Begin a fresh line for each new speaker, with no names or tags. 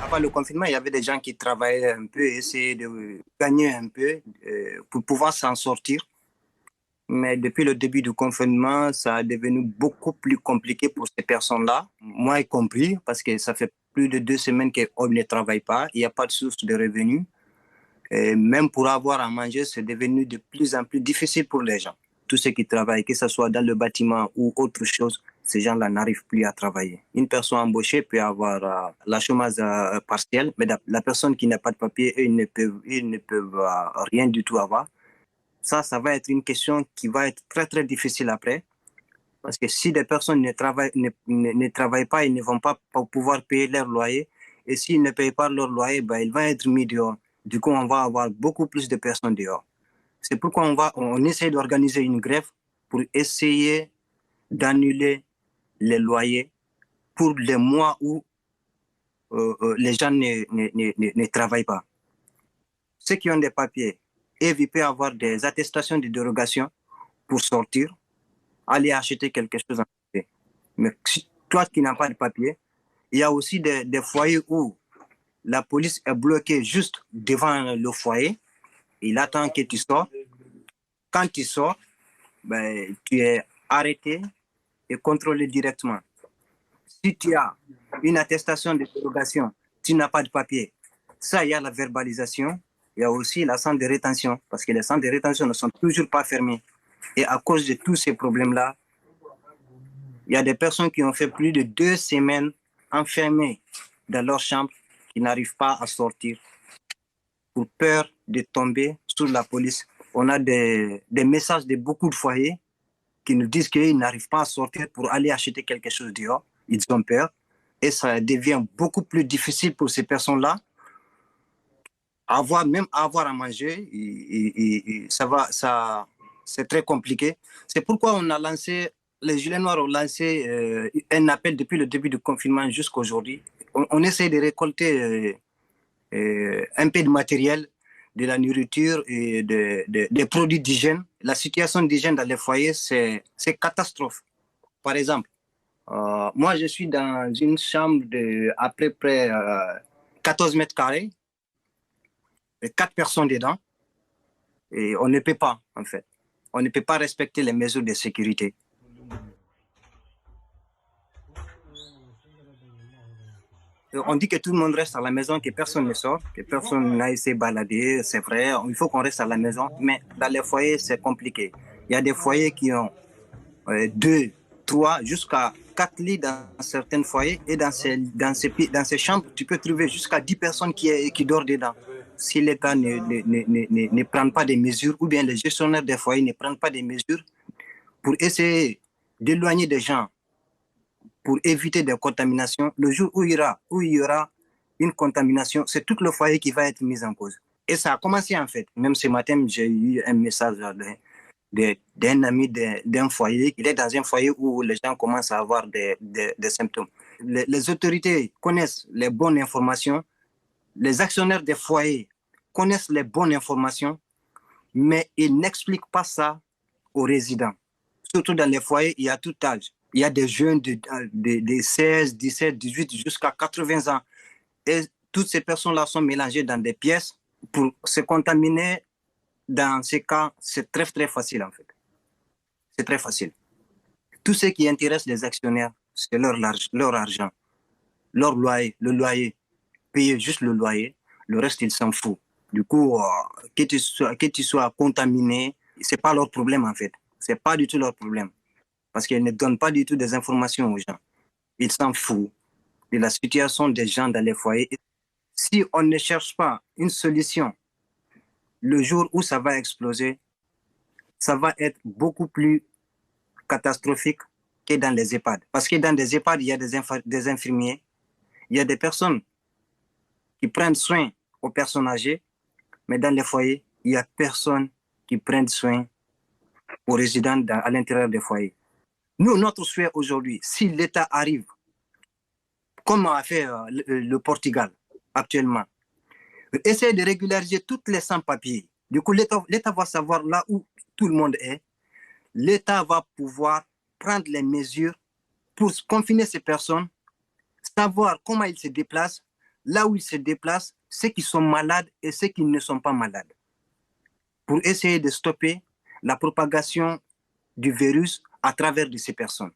Avant le confinement, il y avait des gens qui travaillaient un peu, essayaient de gagner un peu pour pouvoir s'en sortir. Mais depuis le début du confinement, ça est devenu beaucoup plus compliqué pour ces personnes-là, moi y compris, parce que ça fait plus de 2 semaines qu'on ne travaille pas, il n'y a pas de source de revenus. Et même pour avoir à manger, c'est devenu de plus en plus difficile pour les gens. Tous ceux qui travaillent, que ce soit dans le bâtiment ou autre chose, ces gens-là n'arrivent plus à travailler. Une personne embauchée peut avoir la chômage partielle, mais la personne qui n'a pas de papier, ils ne peuvent rien du tout avoir. Ça va être une question qui va être très, très difficile après. Parce que si des personnes ne travaillent pas, ils ne vont pas pouvoir payer leur loyer. Et s'ils ne payent pas leur loyer, ben, ils vont être mis dehors. Du coup, on va avoir beaucoup plus de personnes dehors. C'est pourquoi on essaie d'organiser une grève pour essayer d'annuler les loyers pour les mois où les gens ne travaillent pas. Ceux qui ont des papiers, ils peuvent avoir des attestations de dérogation pour sortir, aller acheter quelque chose en côté. Mais si toi qui n'as pas de papier, il y a aussi des foyers où la police est bloquée juste devant le foyer. Il attend que tu sors. Quand tu sors, ben, tu es arrêté et contrôlé directement. Si tu as une attestation de dérogation, tu n'as pas de papier. Ça, il y a la verbalisation. Il y a aussi la centre de rétention, parce que les centres de rétention ne sont toujours pas fermés. Et à cause de tous ces problèmes-là, il y a des personnes qui ont fait plus de 2 semaines enfermées dans leur chambre, qui n'arrivent pas à sortir pour peur de tomber sous la police. On a des messages de beaucoup de foyers qui nous disent qu'ils n'arrivent pas à sortir pour aller acheter quelque chose dehors. Ils ont peur. Et ça devient beaucoup plus difficile pour ces personnes-là. Même avoir à manger, c'est très compliqué. C'est pourquoi les Gilets Noirs ont lancé un appel depuis le début du confinement jusqu'à aujourd'hui. On essaie de récolter un peu de matériel, de la nourriture et des produits d'hygiène. La situation d'hygiène dans les foyers, c'est catastrophe. Par exemple, moi, je suis dans une chambre de à peu près 14 mètres carrés, et 4 personnes dedans, et on ne peut pas, en fait. On ne peut pas respecter les mesures de sécurité. On dit que tout le monde reste à la maison, que personne ne sort, que personne n'aille se balader, c'est vrai, il faut qu'on reste à la maison, mais dans les foyers, c'est compliqué. Il y a des foyers qui ont 2, 3, jusqu'à 4 lits dans certains foyers, et dans ces chambres, tu peux trouver jusqu'à 10 personnes qui dorment dedans. Si l'État ne prend pas des mesures, ou bien les gestionnaires des foyers ne prennent pas des mesures pour essayer d'éloigner des gens, pour éviter des contaminations, le jour où il y aura une contamination, c'est tout le foyer qui va être mis en cause. Et ça a commencé en fait. Même ce matin, j'ai eu un message d'un ami d'un foyer. Il est dans un foyer où les gens commencent à avoir des symptômes. Les autorités connaissent les bonnes informations, les actionnaires des foyers connaissent les bonnes informations, mais ils n'expliquent pas ça aux résidents. Surtout dans les foyers, il y a tout âge. Il y a des jeunes de 16, 17, 18 jusqu'à 80 ans. Et toutes ces personnes-là sont mélangées dans des pièces pour se contaminer. Dans ces cas, c'est très, très facile en fait. C'est très facile. Tout ce qui intéresse les actionnaire, c'est leur argent, leur loyer, le loyer. Payer juste le loyer, le reste, ils s'en foutent. Du coup, que tu sois contaminé, c'est pas leur problème en fait. C'est pas du tout leur problème. Parce qu'ils ne donnent pas du tout des informations aux gens. Ils s'en foutent de la situation des gens dans les foyers. Si on ne cherche pas une solution, le jour où ça va exploser, ça va être beaucoup plus catastrophique que dans les EHPAD. Parce que dans les EHPAD, il y a des infirmiers, il y a des personnes qui prennent soin aux personnes âgées, mais dans les foyers, il n'y a personne qui prenne soin aux résidents à l'intérieur des foyers. Nous, notre souhait aujourd'hui, si l'État arrive, comme a fait le Portugal actuellement, essayer de régulariser toutes les sans-papiers. Du coup, l'État va savoir là où tout le monde est. L'État va pouvoir prendre les mesures pour confiner ces personnes, savoir comment ils se déplacent, là où ils se déplacent, ceux qui sont malades et ceux qui ne sont pas malades, pour essayer de stopper la propagation du virus à travers de ces personnes.